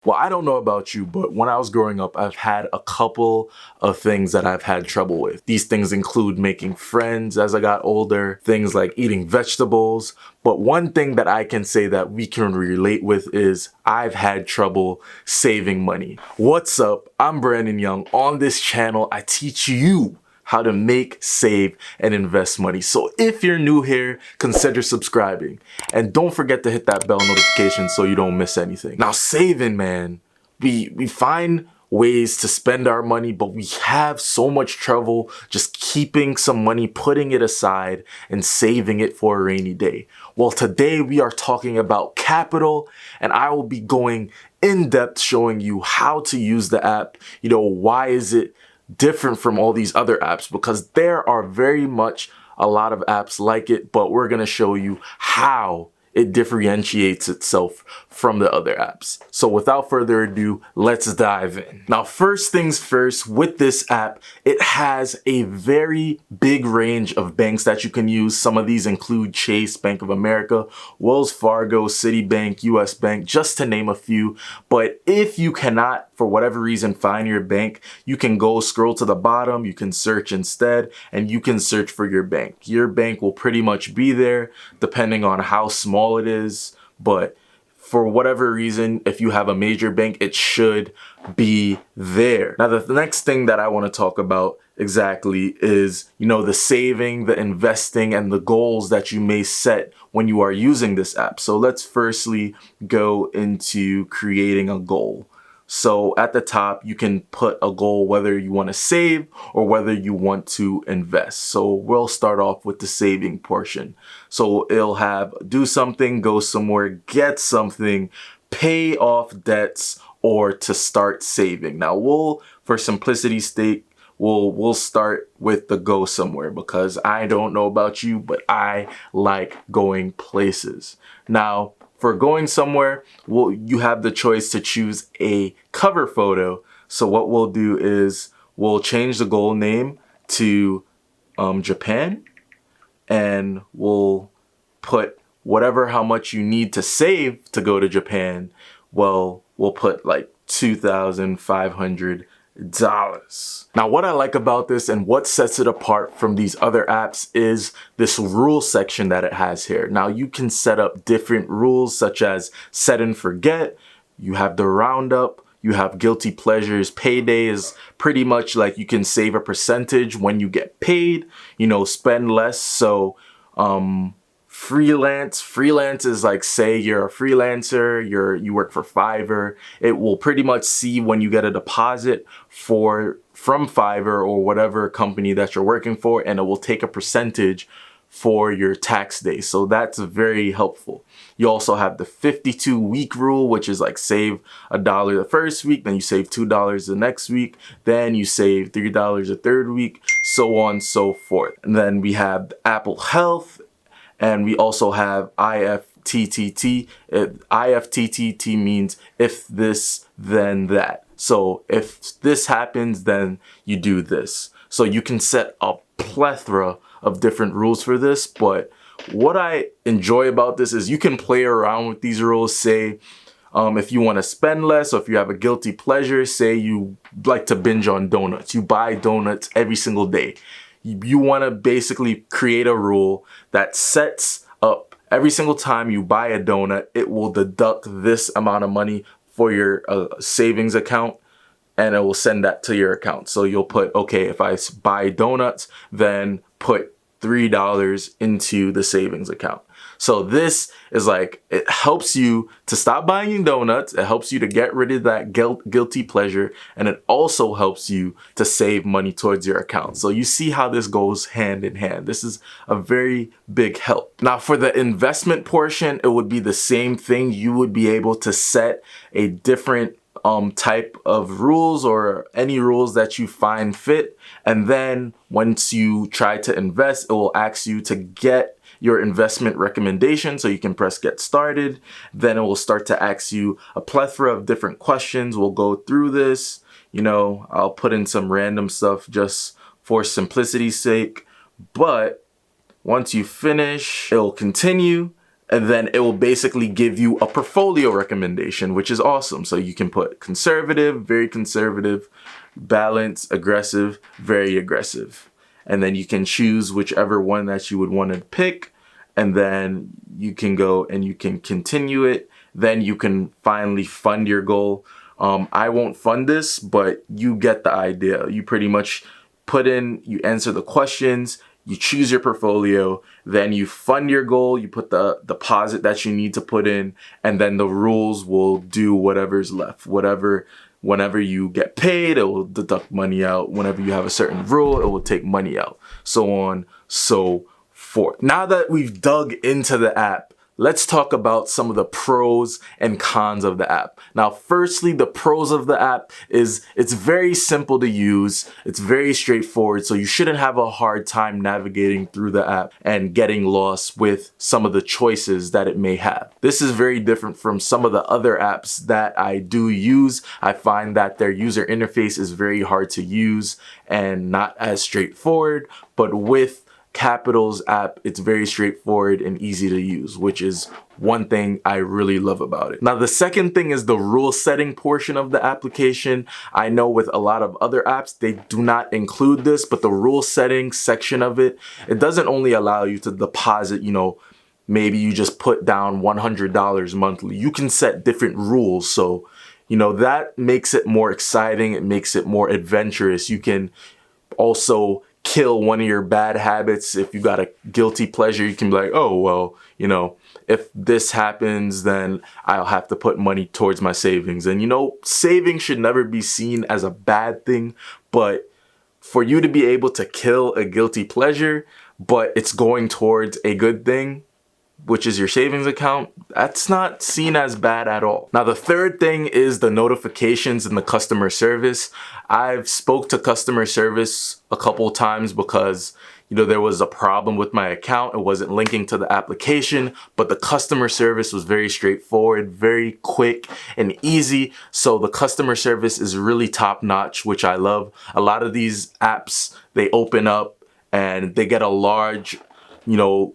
Well, I don't know about you, but when I was growing up, I've had a couple of things that I've had trouble with. These things include making friends as I got older, things like eating vegetables. But one thing that I can say that we can relate with is I've had trouble saving money. What's up? I'm Brandon Young. On this channel, I teach you how to make, save, and invest money. So if you're new here, consider subscribing. And don't forget to hit that bell notification so you don't miss anything. Now saving, man, we find ways to spend our money, but we have so much trouble just keeping some money, putting it aside, and saving it for a rainy day. Well, today we are talking about Qapital, and I will be going in depth showing you how to use the app. Why is it different from all these other apps, because there are very much a lot of apps like it, but we're going to show you how it differentiates itself from the other apps. So without further ado, let's dive in. Now, first things first, with this app, it has a very big range of banks that you can use. Some of these include Chase, Bank of America, Wells Fargo, Citibank, US Bank, just to name a few. But if you cannot, for whatever reason, find your bank, you can go scroll to the bottom, you can search instead, and you can search for your bank. Your bank will pretty much be there depending on how small it is, but for whatever reason, if you have a major bank, it should be there. Now, the next thing that I want to talk about exactly is, the saving, the investing, and the goals that you may set when you are using this app. So let's firstly go into creating a goal. So at the top, you can put a goal, whether you want to save or whether you want to invest. So we'll start off with the saving portion. So it'll have do something, go somewhere, get something, pay off debts, or to start saving. Now for simplicity's sake, we'll start with the go somewhere, because I don't know about you, but I like going places. Now, for going somewhere, you have the choice to choose a cover photo. So what we'll do is we'll change the goal name to Japan, and we'll put how much you need to save to go to Japan. Well, we'll put like $2,500. Now, what I like about this and what sets it apart from these other apps is this rule section that it has here. Now, you can set up different rules, such as set and forget. You have the roundup. You have guilty pleasures. Payday is pretty much like you can save a percentage when you get paid, spend less. So, freelance is like, say you're a freelancer, you work for Fiverr. It will pretty much see when you get a deposit from Fiverr or whatever company that you're working for, and it will take a percentage for your tax day. So that's very helpful. You also have the 52-week rule, which is like save $1 the first week, then you save $2 the next week, then you save $3 the third week, so on and so forth. And then we have Apple Health. And we also have IFTTT. IFTTT means if this, then that. So if this happens, then you do this. So you can set a plethora of different rules for this. But what I enjoy about this is you can play around with these rules. Say, if you want to spend less, or if you have a guilty pleasure, say you like to binge on donuts. You buy donuts every single day. You want to basically create a rule that sets up every single time you buy a donut, it will deduct this amount of money for your savings account, and it will send that to your account. So you'll put, okay, if I buy donuts, then put $3 into the savings account. So this is like, it helps you to stop buying donuts. It helps you to get rid of that guilty pleasure. And it also helps you to save money towards your account. So you see how this goes hand in hand. This is a very big help. Now for the investment portion, it would be the same thing. You would be able to set a different type of rules, or any rules that you find fit. And then once you try to invest, it will ask you to get your investment recommendation, so you can press get started. Then it will start to ask you a plethora of different questions. We'll go through this. I'll put in some random stuff just for simplicity's sake. But once you finish, it'll continue. And then it will basically give you a portfolio recommendation, which is awesome. So you can put conservative, very conservative, balanced, aggressive, very aggressive. And then you can choose whichever one that you would want to pick. And then you can go and you can continue it. Then you can finally fund your goal. I won't fund this, but you get the idea. You pretty much you answer the questions, you choose your portfolio, then you fund your goal, you put the deposit that you need to put in, and then the rules will do whatever's left. Whenever you get paid, it will deduct money out. Whenever you have a certain rule, it will take money out. So on, so forth. Now that we've dug into the app, let's talk about some of the pros and cons of the app. Now, firstly, the pros of the app is it's very simple to use. It's very straightforward, so you shouldn't have a hard time navigating through the app and getting lost with some of the choices that it may have. This is very different from some of the other apps that I do use. I find that their user interface is very hard to use and not as straightforward, but with Qapital's app, it's very straightforward and easy to use, which is one thing I really love about it. Now, the second thing is the rule setting portion of the application. I know with a lot of other apps, they do not include this, but the rule setting section of it, it doesn't only allow you to deposit, maybe you just put down $100 monthly. You can set different rules. So, that makes it more exciting. It makes it more adventurous. You can also kill one of your bad habits. If you got a guilty pleasure, you can be like, oh, well, if this happens, then I'll have to put money towards my savings. And saving should never be seen as a bad thing, but for you to be able to kill a guilty pleasure, but it's going towards a good thing, which is your savings account, that's not seen as bad at all. Now, the third thing is the notifications and the customer service. I've spoke to customer service a couple times because, there was a problem with my account. It wasn't linking to the application, but the customer service was very straightforward, very quick and easy. So the customer service is really top notch, which I love. A lot of these apps, they open up and they get a large,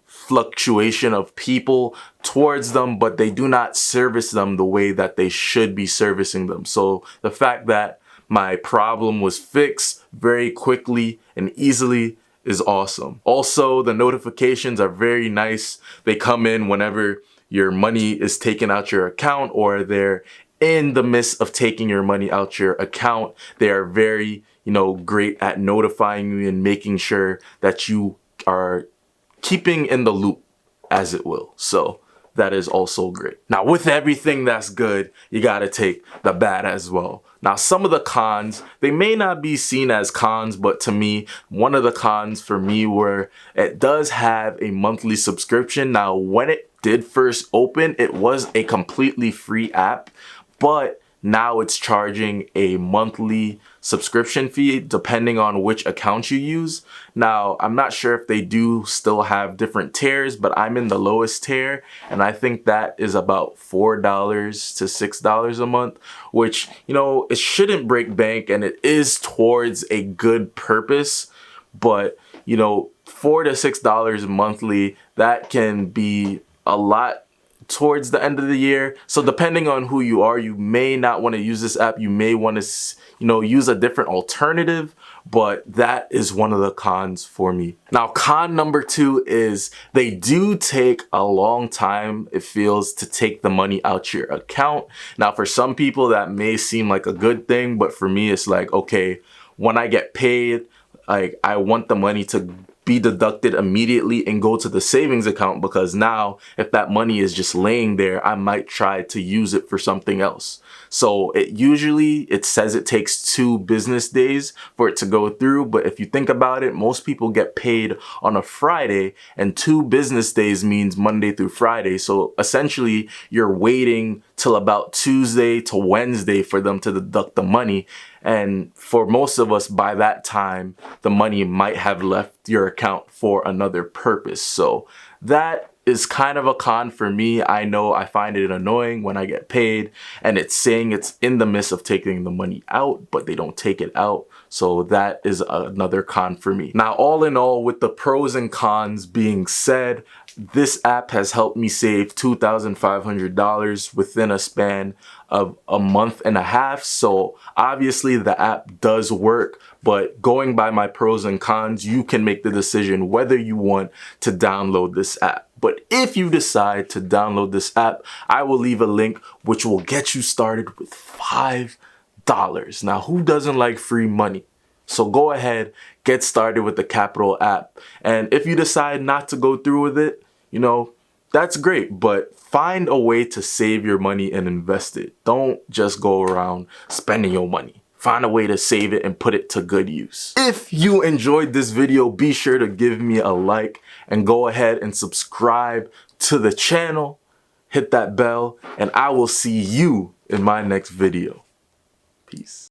fluctuation of people towards them, but they do not service them the way that they should be servicing them. So the fact that my problem was fixed very quickly and easily is awesome. Also, the notifications are very nice. They come in whenever your money is taken out your account or they're in the midst of taking your money out your account. They are very, great at notifying you and making sure that you are keeping in the loop, as it will. So that is also great. Now, with everything that's good, you gotta take the bad as well. Now, some of the cons, they may not be seen as cons, but to me, one of the cons for me were it does have a monthly subscription. Now, when it did first open, it was a completely free app, but now it's charging a monthly subscription fee depending on which account you use. Now, I'm not sure if they do still have different tiers, but I'm in the lowest tier, and I think that is about $4 to $6 a month, which, it shouldn't break bank, and it is towards a good purpose, but, $4 to $6 monthly, that can be a lot towards the end of the year. So depending on who you are, you may not want to use this app. You may want to, use a different alternative, but that is one of the cons for me. Now, con number 2 is they do take a long time, it feels, to take the money out your account. Now, for some people, that may seem like a good thing, but for me, it's like, okay, when I get paid, I want the money to be deducted immediately and go to the savings account, because now if that money is just laying there, I might try to use it for something else. So it says it takes 2 business days for it to go through. But if you think about it, most people get paid on a Friday, and 2 business days means Monday through Friday. So essentially you're waiting till about Tuesday to Wednesday for them to deduct the money. And for most of us, by that time, the money might have left your account for another purpose. So that is kind of a con for me. I know I find it annoying when I get paid and it's saying it's in the midst of taking the money out, but they don't take it out. So that is another con for me. Now, all in all, with the pros and cons being said, This app has helped me save $2,500 within a span of a month and a half. So obviously the app does work, but going by my pros and cons, you can make the decision whether you want to download this app. But if you decide to download this app, I will leave a link which will get you started with $5. Now, who doesn't like free money? So go ahead, get started with the Qapital app. And if you decide not to go through with it, that's great, but find a way to save your money and invest it. Don't just go around spending your money. Find a way to save it and put it to good use. If you enjoyed this video, be sure to give me a like and go ahead and subscribe to the channel. Hit that bell, and I will see you in my next video. Peace.